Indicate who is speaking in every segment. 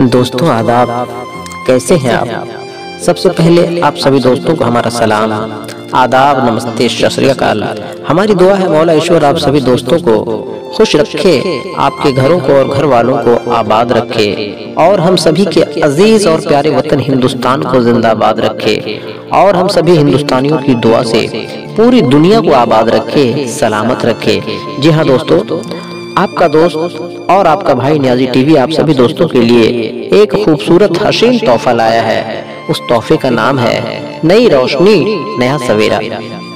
Speaker 1: दोस्तों आदाब, कैसे हैं आप। सबसे पहले आप सभी दोस्तों को हमारा सलाम, आदाब, नमस्ते, सत श्री अकाल। हमारी दुआ है मौला ईश्वर आप सभी दोस्तों को खुश रखे, आपके घरों को और घर वालों को आबाद रखे और हम सभी के अजीज और प्यारे वतन हिंदुस्तान को जिंदाबाद रखे और हम सभी हिंदुस्तानियों की दुआ से पूरी दुनिया को आबाद रखे, सलामत रखे। जी हाँ दोस्तों, आपका दोस्त और आपका भाई न्याजी टीवी आप सभी दोस्तों के लिए एक खूबसूरत हसीन तोहफा लाया है। उस तोहफे का नाम है नई रोशनी नया सवेरा।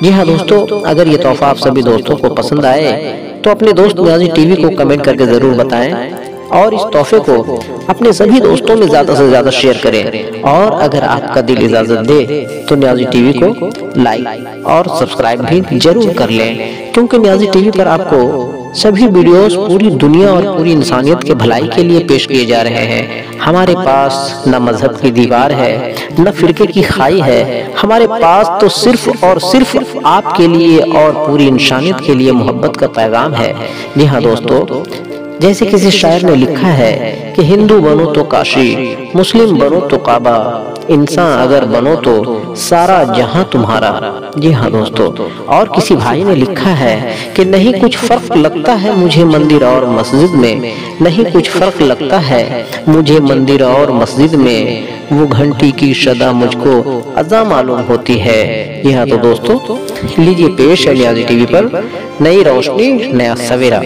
Speaker 1: जी हाँ दोस्तों, अगर ये तोहफा आप सभी दोस्तों को पसंद आए तो अपने दोस्त न्याजी टीवी को कमेंट करके जरूर बताएं और इस तोहफे को अपने सभी दोस्तों में ज्यादा से ज्यादा शेयर करें। और अगर आपका दिल इजाजत दे तो न्याजी टीवी को लाइक और सब्सक्राइब भी जरूर कर लें, क्योंकि न्याजी टीवी पर आपको सभी वीडियोस पूरी दुनिया और पूरी इंसानियत के भलाई के लिए पेश किए जा रहे हैं। हमारे पास न मजहब की दीवार है, न फिरके की खाई है, हमारे पास तो सिर्फ और सिर्फ आपके लिए और पूरी इंसानियत के लिए मोहब्बत का पैगाम है। जी हाँ दोस्तों, जैसे किसी शायर ने लिखा है कि हिंदू बनो तो काशी, मुस्लिम बनो तो काबा, इंसान अगर बनो तो सारा जहां तुम्हारा। जी हाँ दोस्तों, और किसी भाई ने लिखा है कि नहीं कुछ फर्क लगता है मुझे मंदिर और मस्जिद में, नहीं कुछ फर्क लगता है मुझे मंदिर और मस्जिद में, वो घंटी की सदा मुझको अज़ा मालूम होती है। जी हाँ तो दोस्तों, लीजिए पेश है न्याजी टीवी पर नई रोशनी नया सवेरा।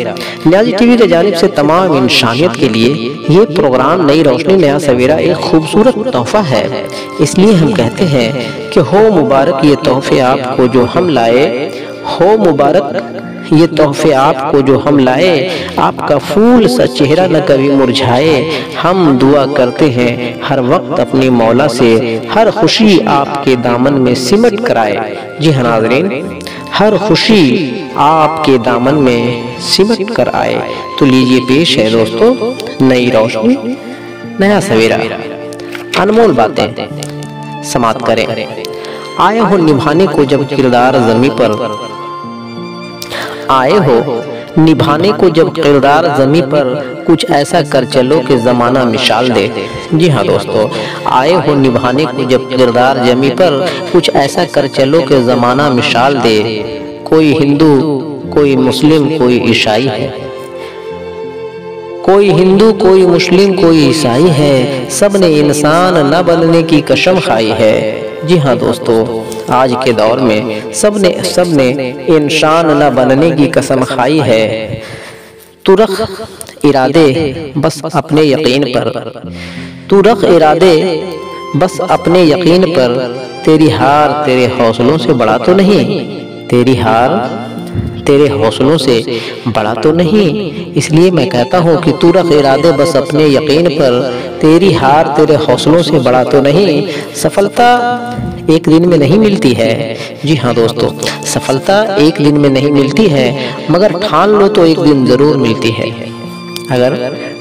Speaker 1: न्याजी टीवी की जानिब से तमाम इंसानियत के लिए ये प्रोग्राम नई रोशनी नया सवेरा एक खूबसूरत तोहफा है। इसलिए हम कहते हैं कि हो मुबारक ये तोहफे आपको जो हम लाए, हो मुबारक ये तोहफे आपको जो हम लाए, आपका फूल सा चेहरा न कभी मुरझाए। हम दुआ करते हैं हर वक्त अपनी मौला से, हर खुशी आपके दामन में सिमट कर आए। जी हाँ नाज़रीन, हर खुशी आपके दामन में सिमट कर आए। तो लीजिए पेश है दोस्तों नई रोशनी नया सवेरा। अनमोल बातें समाप्त करें, आए हो निभाने को जब किरदार ज़मीं पर, आए हो निभाने को जब किरदार ज़मीं पर, कुछ ऐसा कर चलो कि ज़माना मिसाल दे। जी हाँ दोस्तों, आए हो निभाने को जब किरदार ज़मीं पर, कुछ ऐसा कर चलो कि ज़माना मिसाल दे। कोई हिंदू, कोई मुस्लिम, कोई ईसाई है, कोई हिंदू, कोई मुस्लिम, कोई ईसाई है, सबने इंसान न बनने की कसम खाई है। जी हाँ दोस्तों, आज के दौर में सबने इंसान न बनने की कसम खाई है। तू रख इरादे बस अपने यकीन पर, तू रख इरादे बस अपने यकीन पर, तेरी हार तेरे हौसलों से बड़ा तो नहीं, तेरी हार तेरे हौसलों से बड़ा तो नहीं। इसलिए मैं कहता हूँ कि तू रख इरादे बस अपने यकीन पर, तेरी हार तेरे हौसलों से बड़ा तो नहीं। सफलता एक दिन में नहीं मिलती है। जी हाँ दोस्तों, सफलता एक दिन में नहीं मिलती है, मगर ठान लो तो एक दिन जरूर मिलती है। अगर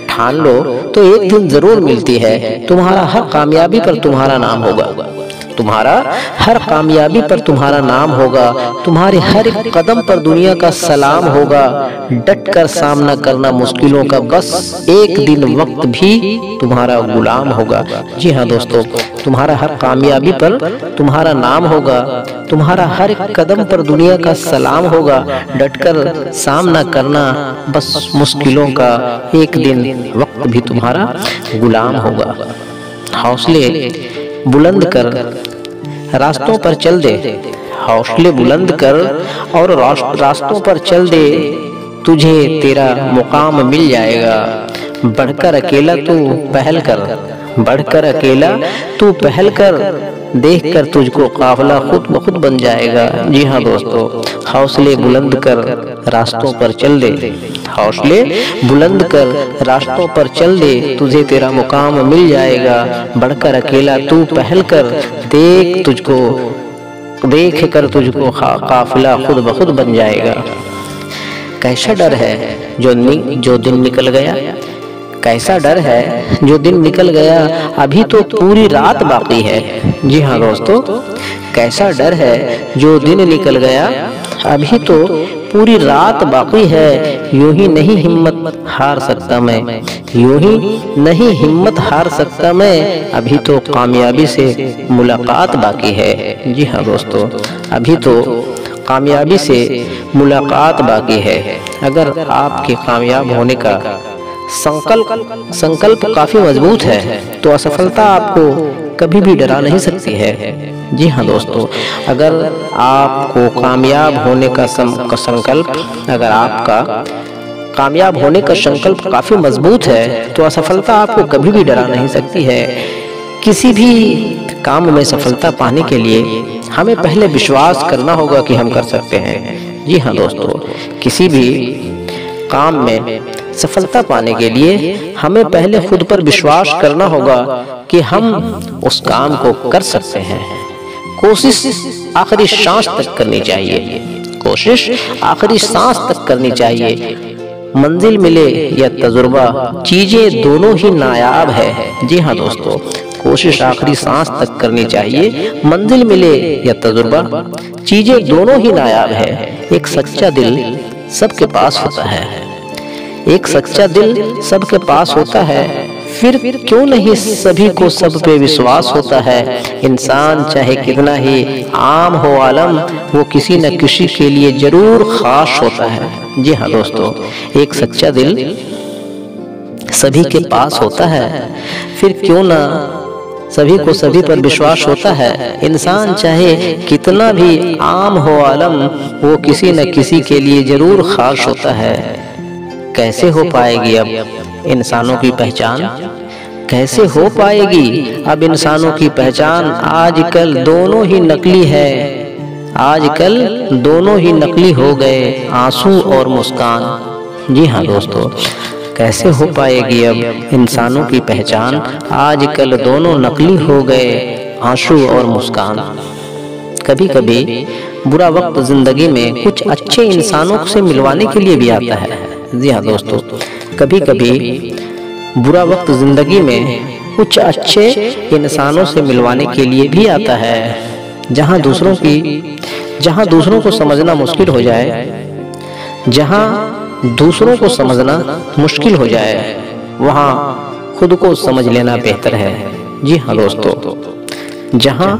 Speaker 1: ठान लो तो एक दिन जरूर मिलती है। तुम्हारा हर कामयाबी पर तुम्हारा नाम होगा, तुम्हारा हर कामयाबी पर तुम्हारा नाम होगा, तुम्हारे हर एक कदम पर दुनिया का सलाम होगा। डट कर सामना करना मुश्किलों का, बस एक दिन वक्त भी तुम्हारा गुलाम होगा। जी हाँ दोस्तों, तुम्हारा हर कामयाबी पर तुम्हारा नाम होगा, तुम्हारा हर एक कदम पर दुनिया का सलाम होगा। डट कर सामना करना बस मुश्किलों का, एक दिन वक्त भी तुम्हारा गुलाम होगा। हौसले बुलंद कर रास्तों पर चल दे, हौसले बुलंद कर और रास्तों पर चल दे, तुझे तेरा मुकाम मिल जाएगा। बढ़कर अकेला तू पहल कर, बढ़कर अकेला तू पहल कर, देख कर तुझको काफिला खुद ब खुद बन जाएगा। जी हाँ दोस्तों, हौसले बुलंद कर रास्तों पर चल दे, हौसले बुलंद कर रास्तों पर चल दे, तुझे तेरा मुकाम मिल जाएगा। बढ़कर अकेला तू पहल कर, देख कर तुझको काफिला खुद ब खुद बन जाएगा। कैसा डर है जो दिन निकल गया, कैसा डर है जो दिन निकल गया, अभी तो पूरी रात बाकी है। जी हाँ दोस्तों, कैसा डर है जो दिन निकल गया, अभी तो पूरी रात बाकी है। यूं ही नहीं हिम्मत हार सकता मैं, यूं ही नहीं हिम्मत हार सकता मैं, अभी तो कामयाबी से मुलाकात बाकी है। जी हाँ दोस्तों, अभी तो कामयाबी से मुलाकात बाकी है। अगर आपके कामयाब होने का संकल्प काफी मजबूत है तो असफलता आपको कभी भी डरा नहीं सकती है। जी हाँ दोस्तों, अगर आपको कामयाब होने का संकल्प, अगर आपका कामयाब होने का संकल्प काफी मजबूत है तो असफलता आपको कभी भी डरा नहीं सकती है। किसी भी काम में सफलता पाने के लिए हमें पहले विश्वास करना होगा कि हम कर सकते हैं। जी हाँ दोस्तों, किसी भी काम में सफलता पाने के लिए हमें पहले खुद पर विश्वास करना होगा कि हम उस काम को कर सकते हैं। कोशिश आखिरी सांस तक करनी चाहिए, कोशिश आखिरी सांस तक करनी चाहिए। मंजिल मिले या तजुर्बा, चीजें दोनों ही नायाब है। जी हाँ दोस्तों, कोशिश आखिरी सांस तक करनी चाहिए। मंजिल मिले या तजुर्बा, चीजें दोनों ही नायाब है। एक सच्चा दिल सबके पास होता है, एक सच्चा दिल सबके पास होता है, फिर क्यों नहीं सभी को सब पे विश्वास होता है। इंसान चाहे कितना ही आम हो आलम, वो किसी न किसी के लिए जरूर खास होता है। जी हाँ दोस्तों, एक सच्चा दिल सभी के पास होता है, फिर क्यों ना सभी को सभी पर विश्वास होता है। इंसान चाहे कितना भी आम हो आलम, वो किसी न किसी के लिए जरूर खास होता है। कैसे हो पाएगी अब इंसानों की पहचान, कैसे हो पाएगी अब इंसानों की पहचान। आजकल दोनों ही नकली है, आजकल दोनों ही नकली हो गए, आंसू और मुस्कान। जी हाँ दोस्तों, कैसे हो पाएगी अब इंसानों की पहचान। आजकल दोनों नकली हो गए, आंसू और मुस्कान। कभी कभी बुरा वक्त जिंदगी में कुछ अच्छे इंसानों से मिलवाने के लिए भी आता है। जी हाँ दोस्तों, कभी कभी बुरा वक्त जिंदगी में कुछ अच्छे इंसानों से मिलवाने के लिए भी आता है। जहाँ दूसरों को समझना मुश्किल हो जाए, जहाँ दूसरों को समझना मुश्किल हो जाए, वहाँ खुद को समझ लेना बेहतर है। जी हाँ दोस्तों, जहाँ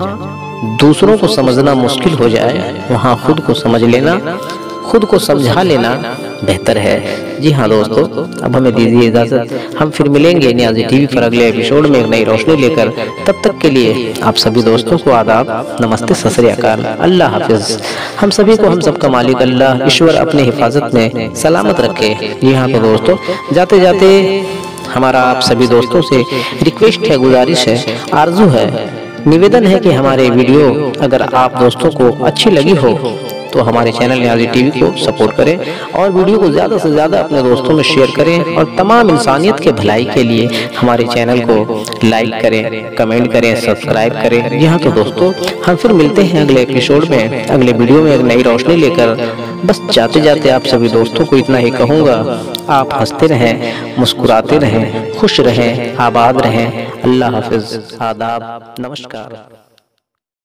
Speaker 1: दूसरों को समझना मुश्किल हो जाए, वहाँ खुद को समझ लेना, खुद को समझा लेना बेहतर है। जी हाँ दोस्तों, अब हमें दीजिए इजाजत। हम फिर मिलेंगे नियाज़ी टीवी पर अगले एपिसोड में एक नई रोशनी लेकर। तब तक के लिए आप सभी दोस्तों को आदाब, नमस्ते, सत श्री अकाल, अल्लाह हाफिज। हम सभी को हम सबका मालिक अल्लाह ईश्वर अपने हिफाजत में सलामत रखे। जी हाँ तो दोस्तों, जाते जाते हमारा आप सभी दोस्तों से रिक्वेस्ट है, गुजारिश है, आरजू है, निवेदन है कि हमारे वीडियो अगर आप दोस्तों को अच्छी लगी हो तो हमारे चैनल नियाज़ी टीवी को सपोर्ट करें और वीडियो को ज़्यादा से ज़्यादा अपने दोस्तों में शेयर करें और तमाम इंसानियत के भलाई के लिए हमारे चैनल को लाइक करें, कमेंट करें, सब्सक्राइब करें। जी हाँ तो दोस्तों, हम फिर मिलते हैं अगले एपिसोड में, अगले वीडियो में एक नई रोशनी लेकर। बस जाते जाते आप सभी दोस्तों को इतना ही कहूँगा, आप हंसते रहें, मुस्कुराते रहें, खुश रहें, आबाद रहें। अल्लाह हाफिज, आदाब, नमस्कार।